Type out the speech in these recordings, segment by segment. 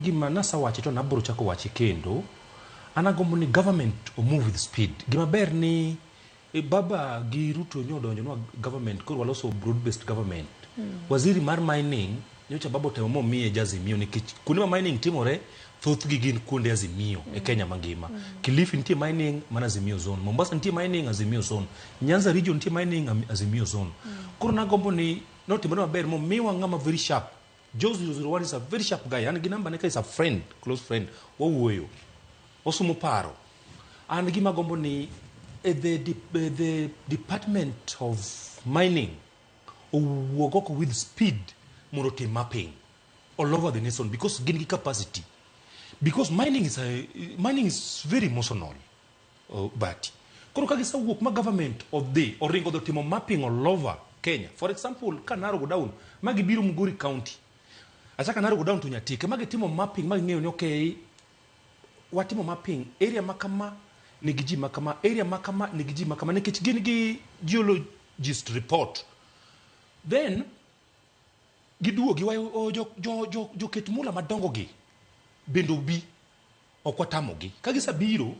Gima nasa wache to nabro chako wache kendo anagombo ni government o move with speed. Gima ber ni baba gi Ruto nyodonjo no government koro waloso broad based government. Waziri mar mining nyocha baba temo mo miye jazimio nikech kuonde ma mining timore thoth gi gin kuonde azimio e Kenya mangima. Kilifi nitie mining mana azimio zone, Mombasa nitie mining azimio zone, Nyanza region nitie mining azimio zone. Koro nagombo ni notimore maber mo miwa ngama very sharp. Jose 001 is a very sharp guy. And Ginamba Neka is a friend, close friend. Wawuoyo. Osumo paro. And Gima Gombo ni the Department of Mining wogoko with speed morote mapping all over the nation because gini capacity. Because mining is very emotional. But kono kagisa work ma government of the oringo the team mapping all over Kenya. For example, Kanaro go down, Magibiru Muguri County. Achaka naro go down to Nyatike, timo mapping, ng'eyo ni okay, watimo mapping, area makama, nigiji makama, area makama, nigiji makama, nikech gin gi geologist report. Then, giduo giwayo joket mula madongo gi, bendo bi, okwatamo gi. Kagisa biro,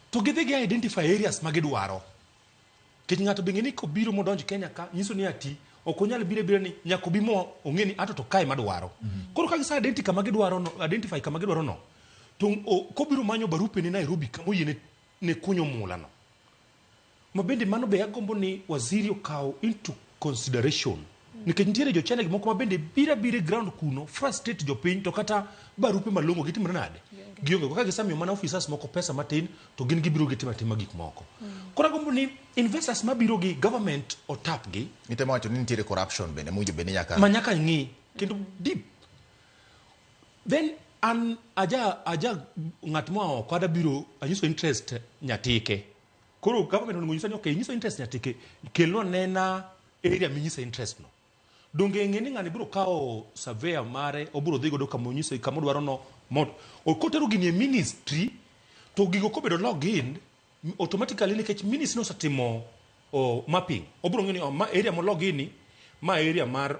to gidhi gi identify areas magidwaro. Kech ng'ato bing'eni ko biro modonjo Kenya ka, nyiso ni ati, okonyal bire ni nyako bimo ongeni ato to kai madwaro. Koro kagisa identify kama gidwaro no. To kobiro manyo barupe ni Nairobi kamo yene ne kunyo mula no. Mabende mano be agombo ni waziri okaw into consideration. Nikech nitiere jo channel moko mabende bire ground kuno frustrate jo piny to kata barupe malongo gitimre nade. Gionge ko kagisa miyo mana officers moko pesa matin to gin gibiro gitima gik moko. Koro agombo ni investors mabiro gi government o tap gi itemo wacho ni nitiere corruption bende mujo bende nyaka manyaka ng'i kendo deep. Then an aja ng'at mo kada biro anyiso interest Nyatike. Koro government onego nyisa ni okay nyiso interest Nyatike kelno nena area minyisa interest no. Donge ng'eni ng'ani biro kawo surveyor mare obiro dhi godo kamo nyiso kamo dwaro no mod okotero gini e ministry to gigo kobedo login automatically nikech ministry no satimo mapping obiro ng'eni area mo login ma area mar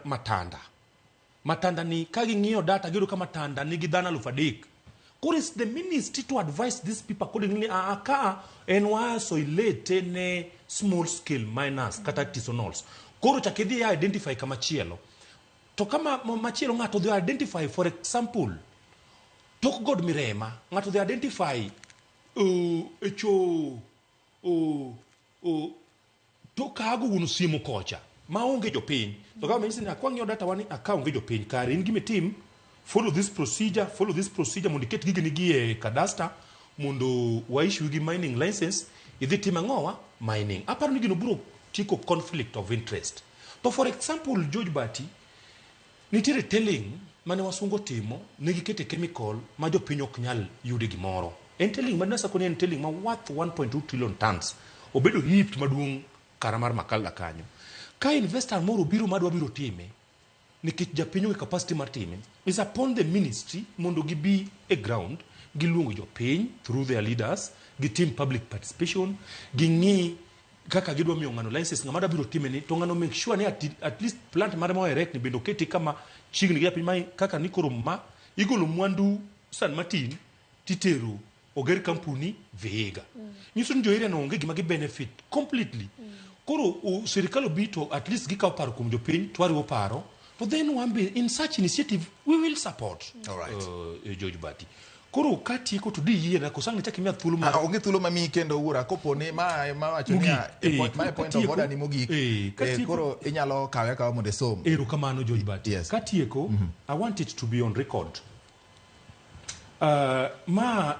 Matanda ni kagi ng'iyo data gido kama Matanda nigi dhana 3,000. Koro is the ministry to advise these people accordingly aka enwaso ilete ne small scale miners kata artisanals. Koro chakidhi identify kama chielo. To kama machielo ng'ato dhi identify for example Tok God Mirema ng'ato dhi identify to kago wuno simu kocha maonge jopiny. To kama mensi ni akwang'yo data wani akaonge jopiny kare in gime team follow this procedure mondo iket gigi nigi e cadastre mondo waissue gi mining license idhi tima ng'owa mining. Aparo ni gino biro tiko conflict of interest. To for example George Bati nitiere telling mane wasungo timo negikete chemical ma jopiny ok nyal yude gimoro. En telling manasa koni en telling ma worth 1.2 trillion tons obedo heaped maduong' karamar Makalda kanyo. Ka investor moro biro madwa biro time nikech japinyo capacity mar time is upon the ministry mondo gibi a ground giluongo jopiny through their leaders gi team public participation gingi kaka gidwa miyo ng'ano license ng'ama biro time ni to ng'ano make sure ni at least plant mare mo erect ni bendo keti kama chigni gi piny mai kaka nikoro ma igolo mwandu San Martin titero oger kampuni Vihiga. Nyiso ni jo area no onge gima gi benefit completely. Koro Sirkal obito at least gikaw paro kuom jopiny twariwo paro to then wambe in such initiative we will support. All right. George Bati. Koro kati ko to di yie na kosang chaki mia thulu ma onge thulu ma mi kendo ura kopone ma wacho ni my point of order ni mogik koro inyalo kawe ka mondo som kamano George Bati. Yes. Katieko I want it to be on record. Ma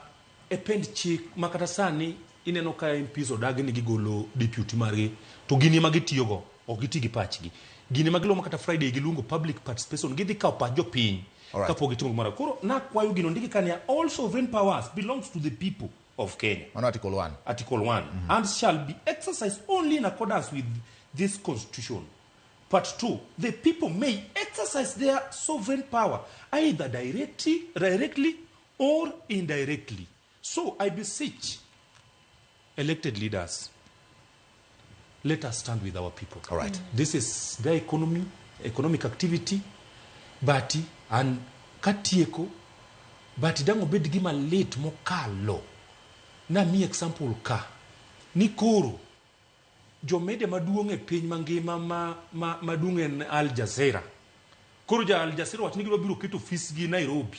epend chik makata sani ineno ka MPs odagi ni gigolo deputy mari to gini magitiyogo ok giti gi pachgi gini magilo makata Friday gilungo public participation gidhi ka pa jopiny kapo gitimo mara koro na kwayo gino ndiki kania all sovereign powers belongs to the people of Kenya on article 1 and shall be exercised only in accordance with this constitution. Part 2, the people may exercise their sovereign power either directly or indirectly. So I beseech elected leaders, let us stand with our people. All right. This is their economic activity, but and katieko but dango bed gima lit mokalo na mi example ka ni koro jo media maduong' e piny mangima maduong' en Al Jazeera. Koro ja Al Jazeera wach ni gibiro keto ofis gi Nairobi.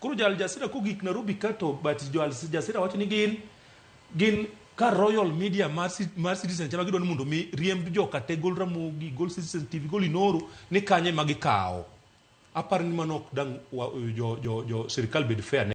Koro ja Al Jazeera ko gik Nairobi kato, but jo Al Jazeera wach ni gin ka Royal Media mar Citizen chama gidwa ni mondo mi riemb jo kate gol Ramogi, gol Citizen TV, gol Inoro ni kanye magikawo. Apar ni manok dang jo Sirkal bed fair